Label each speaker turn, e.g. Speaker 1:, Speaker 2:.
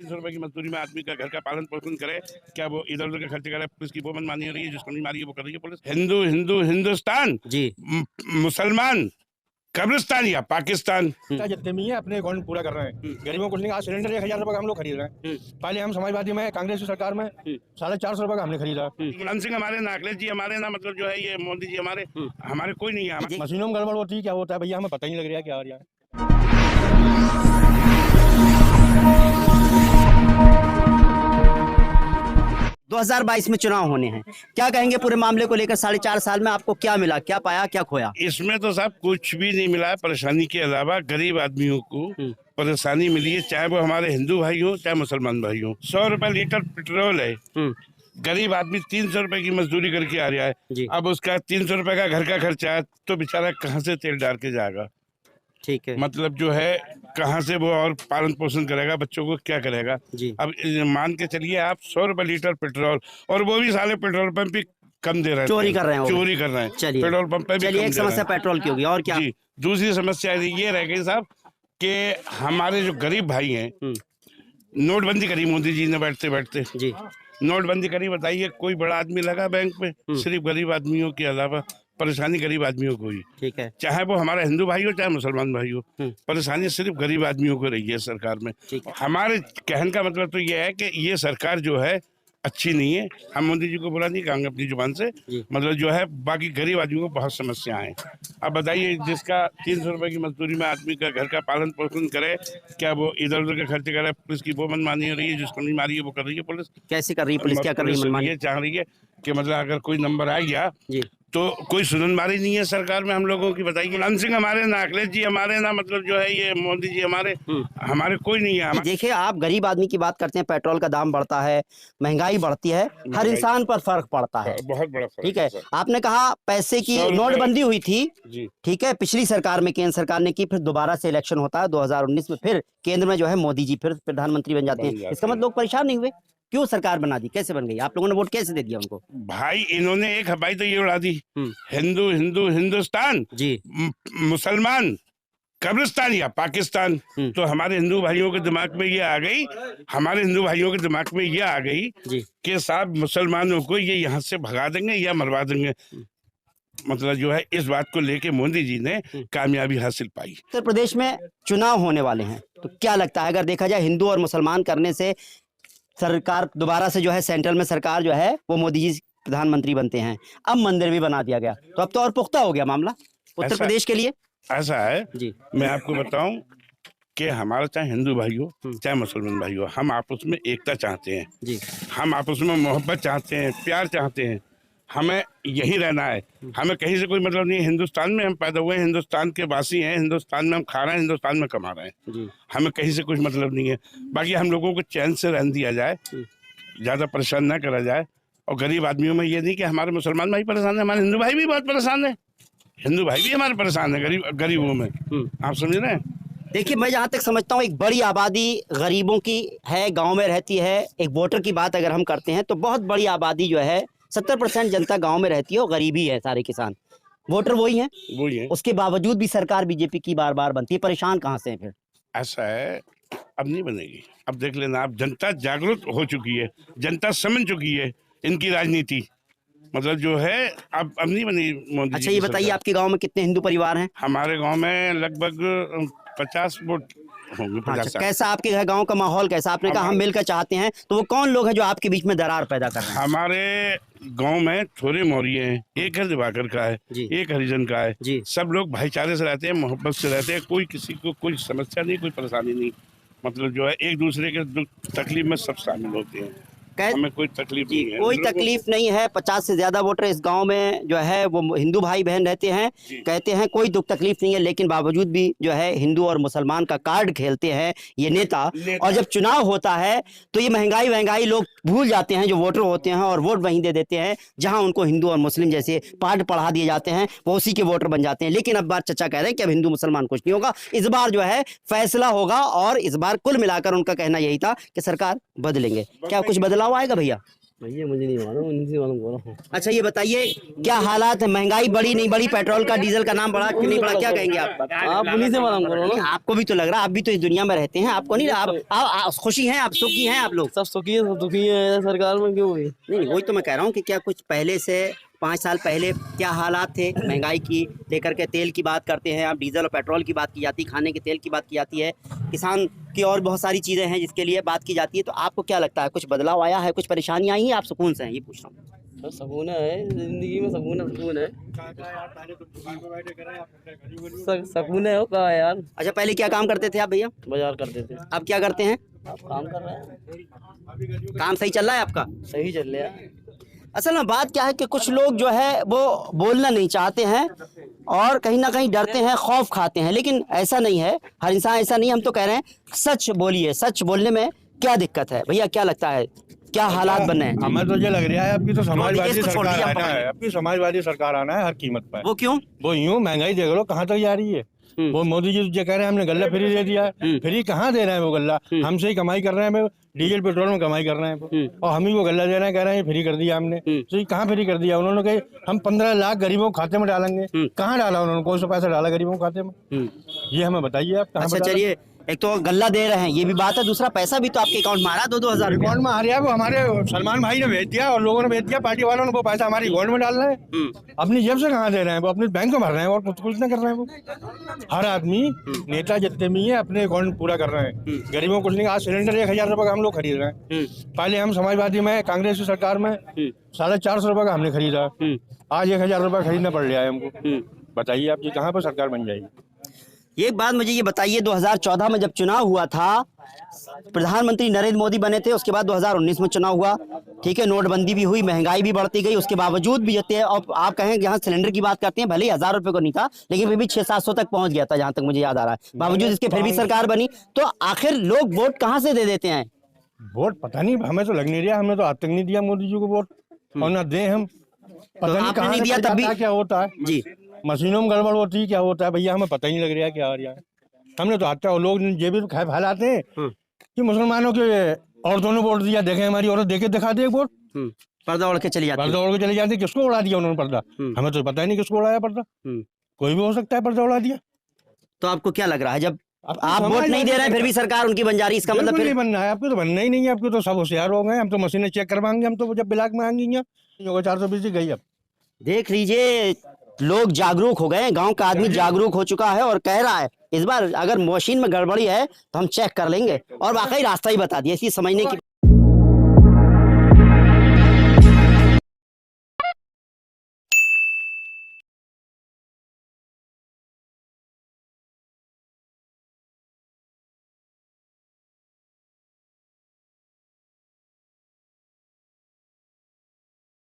Speaker 1: 300 रुपए की मजदूरी में आदमी का घर का पालन पोषण करे, क्या वो इधर उधर का खर्च करे? पुलिस की वो मनमानी हो रही है, जिसको नहीं मारी है वो कर रही है पुलिस। हिंदू हिंदू हिंदुस्तान
Speaker 2: जी
Speaker 1: मुसलमान कब्रिस्तान या पाकिस्तान।
Speaker 3: जितने भी है अपने अकाउंट पूरा कर रहे हैं, गरीबों को नहीं। आज सिलेंडर 1000 रुपए का हम लोग खरीद रहे हैं। पहले हम समाजवादी में, कांग्रेस की सरकार में 450 रुपए का हमने खरीदा।
Speaker 1: मुलायम सिंह हमारे ना, अखिलेश जी हमारे ना, मतलब जो है ये मोदी जी हमारे, हमारे कोई नहीं है।
Speaker 3: मशीनों में गड़बड़ होती है, क्या होता है भैया हमें पता ही नहीं लग रहा क्या हो रहा है।
Speaker 2: 2022 में चुनाव होने हैं, क्या कहेंगे पूरे मामले को लेकर? 4.5 साल में आपको क्या मिला, क्या पाया, क्या खोया?
Speaker 1: इसमें तो साहब कुछ भी नहीं मिला है। परेशानी के अलावा गरीब आदमियों को परेशानी मिली है, चाहे वो हमारे हिंदू भाई हो चाहे मुसलमान भाई हो। 100 रुपए लीटर पेट्रोल है, गरीब आदमी 300 रुपए की मजदूरी करके आ रहा है। अब उसका 300 रुपए का घर का खर्चा है, तो बेचारा कहाँ से तेल डाल के जाएगा?
Speaker 2: ठीक है,
Speaker 1: मतलब जो है कहाँ से वो और पालन पोषण करेगा, बच्चों को क्या करेगा
Speaker 2: जी।
Speaker 1: अब मान के चलिए आप 100 रुपए लीटर पेट्रोल, और वो भी साले पेट्रोल पंप भी कम दे रहे हैं,
Speaker 2: चोरी कर रहे हैं,
Speaker 1: चोरी कर रहे हैं।
Speaker 2: चलिए
Speaker 1: पेट्रोल पंप पे भी
Speaker 2: चलिए,
Speaker 1: कम
Speaker 2: एक
Speaker 1: दे रहे
Speaker 2: समस्या
Speaker 1: हैं।
Speaker 2: पेट्रोल की होगी, और क्या?
Speaker 1: जी, दूसरी समस्या ये रह गई साहब कि हमारे जो गरीब भाई हैं, नोटबंदी करी मोदी जी ने बैठते बैठते
Speaker 2: जी,
Speaker 1: नोटबंदी करी। बताइए कोई बड़ा आदमी लगा बैंक में? सिर्फ गरीब आदमियों के अलावा परेशानी गरीब आदमियों को ही।
Speaker 2: ठीक है,
Speaker 1: चाहे वो हमारा हिंदू भाई हो चाहे मुसलमान भाई हो, परेशानी सिर्फ गरीब आदमियों को रही है सरकार में। हमारे कहने का मतलब तो ये है कि ये सरकार जो है अच्छी नहीं है। हम मोदी जी को बुरा नहीं कहेंगे अपनी जुबान से, मतलब जो है बाकी गरीब आदमियों को बहुत समस्याएं हैं। अब बताइए, जिसका 300 रुपए की मजदूरी में आदमी का घर का पालन पोषण करे, क्या वो इधर उधर का खर्च करे? पुलिस की वो मनमानी हो रही है, जिसको नहीं मारी है वो कर रही है पुलिस।
Speaker 2: कैसे कर रही है पुलिस, क्या कर रही है मनमानी?
Speaker 1: ये चाह रही है कि मतलब अगर कोई नंबर आ गया तो कोई सुननबारी नहीं है सरकार में हम लोगों की। बताइए, मुलायम सिंह हमारे ना, अखिलेश जी हमारे ना, मतलब जो है ये मोदी जी हमारे, हमारे कोई नहीं है।
Speaker 2: देखिए, आप गरीब आदमी की बात करते हैं, पेट्रोल का दाम बढ़ता है, महंगाई बढ़ती है, हर इंसान पर फर्क पड़ता है,
Speaker 1: बहुत बड़ा फर्क।
Speaker 2: ठीक है। आपने कहा पैसे की नोटबंदी हुई थी, ठीक है, पिछली सरकार में, केंद्र सरकार ने की, फिर दोबारा से इलेक्शन होता है 2019 में, फिर केंद्र में जो है मोदी जी फिर प्रधानमंत्री बन जाते हैं। इसका मतलब लोग परेशान नहीं हुए? क्यों सरकार बना दी, कैसे बन गई? आप लोगों ने वोट कैसे दे दिया उनको?
Speaker 1: भाई इन्होंने एक हवाई तो ये उड़ा दी, हिंदू हिंदू हिंदुस्तान
Speaker 2: जी,
Speaker 1: मुसलमान कब्रिस्तान या पाकिस्तान। तो हमारे हिंदू भाइयों के दिमाग में ये आ गई, हमारे हिंदू भाइयों के दिमाग में ये आ गई कि साहब मुसलमानों को ये यहाँ से भगा देंगे या मरवा देंगे। मतलब जो है इस बात को लेके मोदी जी ने कामयाबी हासिल पाई।
Speaker 2: उत्तर प्रदेश में चुनाव होने वाले हैं, तो क्या लगता है, अगर देखा जाए हिंदू और मुसलमान करने से सरकार दोबारा से जो है सेंट्रल में सरकार जो है वो मोदी जी प्रधानमंत्री बनते हैं, अब मंदिर भी बना दिया गया, तो अब तो और पुख्ता हो गया मामला उत्तर प्रदेश के लिए।
Speaker 1: ऐसा है
Speaker 2: जी,
Speaker 1: मैं आपको बताऊं कि हमारा चाहे हिंदू भाई हो चाहे मुसलमान भाई हो, हम आपस में एकता चाहते हैं जी, हम आपस में मोहब्बत चाहते हैं, प्यार चाहते हैं, हमें यही रहना है। हमें कहीं से कोई मतलब नहीं है। हिंदुस्तान में हम पैदा हुए हैं, हिंदुस्तान के वासी हैं, हिंदुस्तान में हम खा रहे हैं, हिंदुस्तान में कमा रहे हैं जी। हमें कहीं से कुछ मतलब नहीं है। बाकी हम लोगों को चैन से रहने दिया जाए, ज्यादा परेशान ना करा जाए। और गरीब आदमियों में ये नहीं कि हमारे मुसलमान भाई परेशान है, हमारे हिंदू भाई भी बहुत परेशान है, हिंदू भाई भी हमारे परेशान है गरीबों में। आप समझ रहे हैं?
Speaker 2: देखिए, मैं जहाँ तक समझता हूँ एक बड़ी आबादी गरीबों की है, गांव में रहती है। एक वोटर की बात अगर हम करते हैं तो बहुत बड़ी आबादी जो है 70% जनता गांव में रहती है और गरीबी है, सारे किसान वोटर वही हैं। उसके बावजूद भी सरकार बीजेपी की बार बार बनती है, परेशान कहाँ से है फिर?
Speaker 1: ऐसा है, अब नहीं बनेगी। अब देख लेना आप, जनता जागरूक हो चुकी है, जनता समझ चुकी है इनकी राजनीति, मतलब जो है अब नहीं बनेगी मोदी।
Speaker 2: अच्छा, ये बताइए आपके गाँव में कितने हिंदू परिवार हैं?
Speaker 1: हमारे गाँव में लगभग 50 वोट होंगे।
Speaker 2: अच्छा, कैसा आपके घर गांव का माहौल कैसा? आपने कहा हम मिलकर चाहते हैं, तो वो कौन लोग हैं जो आपके बीच में दरार पैदा कर रहे हैं?
Speaker 1: हमारे गांव में थोड़े मौर्य हैं, एक है दिवाकर का है, एक हरिजन का है जी। सब लोग भाईचारे से रहते हैं, मोहब्बत से रहते हैं, कोई किसी को कोई समस्या नहीं, कोई परेशानी नहीं। मतलब जो है एक दूसरे के दुख तकलीफ में सब शामिल होते हैं, हमें कोई तकलीफ नहीं है।
Speaker 2: कोई तकलीफ नहीं है। 50 से ज्यादा वोटर इस गांव में जो है वो हिंदू भाई बहन रहते हैं, कहते हैं कोई दुख तकलीफ नहीं है, लेकिन बावजूद भी जो है हिंदू और मुसलमान का कार्ड खेलते हैं ये नेता। और जब चुनाव होता है तो ये महंगाई लोग भूल जाते हैं, जो वोटर होते हैं, और वोट वहीं दे देते हैं जहां उनको हिंदू और मुस्लिम जैसे पाठ पढ़ा दिए जाते हैं, वो उसी के वोटर बन जाते हैं। लेकिन अब बात चचा कह रहे हैं कि अब हिंदू मुसलमान कुछ नहीं होगा, इस बार जो है फैसला होगा, और इस बार कुल मिलाकर उनका कहना यही था कि सरकार बदलेंगे। क्या कुछ बदलाव आएगा भैया?
Speaker 4: भैया मुझे नहीं मालूम, उनसे मालूम कर रहा हूँ।
Speaker 2: अच्छा ये बताइए क्या हालात है, महंगाई बढ़ी नहीं बढ़ी, पेट्रोल का डीजल का नाम बढ़ा कि नहीं बढ़ा, क्या कहेंगे आप
Speaker 4: उन्हीं से मालूम करो ना।
Speaker 2: आपको भी तो लग रहा है, आप भी तो इस दुनिया में रहते हैं, आपको नहीं आप खुशी हैं, आप सुखी हैं आप लोग?
Speaker 4: सब सुखी है, सब दुखी है, सरकार में क्यों हुई?
Speaker 2: नहीं वही तो मैं कह रहा हूँ कि क्या कुछ पहले से 5 साल पहले क्या हालात थे महंगाई की लेकर के? तेल की बात करते हैं आप, डीजल और पेट्रोल की बात की जाती है, खाने के तेल की बात की जाती है, किसान की और बहुत सारी चीज़ें हैं जिसके लिए बात की जाती है। तो आपको क्या लगता है कुछ बदलाव आया है, कुछ परेशानियाँ आई हैं, आप सुकून से हैं, ये पूछ रहा हूँ?
Speaker 4: सब सुकून है जिंदगी में, सुकून है। सुकून है वो कहा यार।
Speaker 2: अच्छा पहले क्या काम करते थे आप भैया?
Speaker 4: बाजार करते थे।
Speaker 2: अब क्या करते हैं?
Speaker 4: आप काम कर रहे हैं।
Speaker 2: काम सही चल रहा है आपका?
Speaker 4: सही चल रहा है।
Speaker 2: असल में बात क्या है कि कुछ लोग जो है वो बोलना नहीं चाहते हैं और कहीं ना कहीं डरते हैं, खौफ खाते हैं, लेकिन ऐसा नहीं है, हर इंसान ऐसा नहीं। हम तो कह रहे हैं सच बोलिए, सच बोलने में क्या दिक्कत है? भैया क्या लगता है क्या हालात बने हैं?
Speaker 3: हमें तो ये लग रहा है आपकी तो समाजवादी
Speaker 2: इसको छोड़
Speaker 3: सरकार
Speaker 2: दिया
Speaker 3: आना है, आपकी समाजवादी सरकार आना है हर कीमत पर।
Speaker 2: वो क्यों?
Speaker 3: वो यूं महंगाई देख लो कहाँ तक जा रही है। वो मोदी जी जो कह रहे हैं हमने गल्ला फ्री दे दिया है, फ्री कहाँ दे रहे हैं वो गल्ला? हमसे ही कमाई कर रहे हैं, डीजल पेट्रोल में कमाई कर रहे हैं वो, और हम ही वो गल्ला दे रहे हैं, कह रहे हैं फ्री कर दिया हमने। तो ये कहाँ फ्री कर दिया? उन्होंने कहा हम 15 लाख गरीबों के खाते में डालेंगे, कहाँ डाला उन्होंने? कौन सा पैसा डाला गरीबों के खाते में? ये हमें बताइए आप कहाँ
Speaker 2: अच्छा
Speaker 3: पे डाला?
Speaker 2: चलिए, एक तो गल्ला दे रहे हैं ये भी बात है, दूसरा पैसा भी तो आपके अकाउंट में आ रहा है 2-2 हजार रुपया।
Speaker 3: अकाउंट में आ रहा है, वो हमारे सलमान भाई ने भेज दिया और लोगों ने भेज दिया, पार्टी वालों ने वो पैसा हमारी अकाउंट में डाल रहे हैं। अपनी जेब से कहाँ दे रहे हैं? वो अपने बैंक में भर रहे हैं और कुछ नहीं कर रहे हैं वो। हर आदमी नेता जितने भी है अपने अकाउंट पूरा कर रहे हैं, गरीबों को कुछ नहीं। आज सिलेंडर 1000 रुपए का हम लोग खरीद रहे हैं। पहले हम समाजवादी में, कांग्रेस की सरकार में 450 रुपए का हमने खरीदा, आज 1000 रुपए खरीदना पड़ रहा है हमको। बताइए आप जी कहाँ पर सरकार बन जाएगी?
Speaker 2: एक बात मुझे ये बताइए, 2014 में जब चुनाव हुआ था, प्रधानमंत्री नरेंद्र मोदी बने थे, उसके बाद 2019 में चुनाव हुआ, ठीक है, नोटबंदी भी हुई, महंगाई भी बढ़ती गई, उसके बावजूद भी जते और आप कहें यहाँ सिलेंडर की बात करते हैं, भले ही 1000 रुपए को नहीं था, लेकिन फिर भी 600-700 तक पहुंच गया था, जहां तक मुझे याद आ रहा है। बावजूद इसके फिर भी सरकार बनी, तो आखिर लोग वोट कहाँ से दे देते हैं?
Speaker 3: वोट पता नहीं, हमें तो लग नहीं रहा, हमने तो आज तक नहीं दिया मोदी जी को वोट, और ना दे हम। पता नहीं
Speaker 2: आपने
Speaker 3: कहाँ
Speaker 2: नहीं दिया तब भी
Speaker 3: क्या होता है
Speaker 2: जी,
Speaker 3: मशीनों में गड़बड़ होती है, क्या होता है भैया हमें पता ही नहीं लग रहा है क्या हो रहा है। हमने तो आता लोग ये भी तो खाए फैलाते हैं कि मुसलमानों के औरतों ने वोट दिया, देखे हमारी औरत देखे दिखा दे वोट,
Speaker 2: पर्दा ओढ़ के चली जाती है।
Speaker 3: पर्दा ओढ़ के चले जाते। किसको उड़ा दिया उन्होंने पर्दा? हमें तो पता ही नहीं किसको उड़ाया पर्दा। कोई भी हो सकता है पर्दा उड़ा दिया।
Speaker 2: तो आपको क्या लग रहा है जब
Speaker 3: अब
Speaker 2: आप वोट नहीं दे रहे हैं फिर भी सरकार उनकी बन जा रही है, इसका मतलब
Speaker 3: बिल्कुल
Speaker 2: फिर
Speaker 3: नहीं बनना है, आपको तो बनना ही नहीं है, आपको तो सब होशियार हो गए, हम तो मशीनें चेक करवाएंगे, हम तो जब ब्लैक में आएंगे 420 गई। अब
Speaker 2: देख लीजिए लोग जागरूक हो गए, गांव का आदमी जागरूक हो चुका है और कह रहा है इस बार अगर मशीन में गड़बड़ी है तो हम चेक कर लेंगे, और वाकई रास्ता ही बता दिया, इसलिए समझने की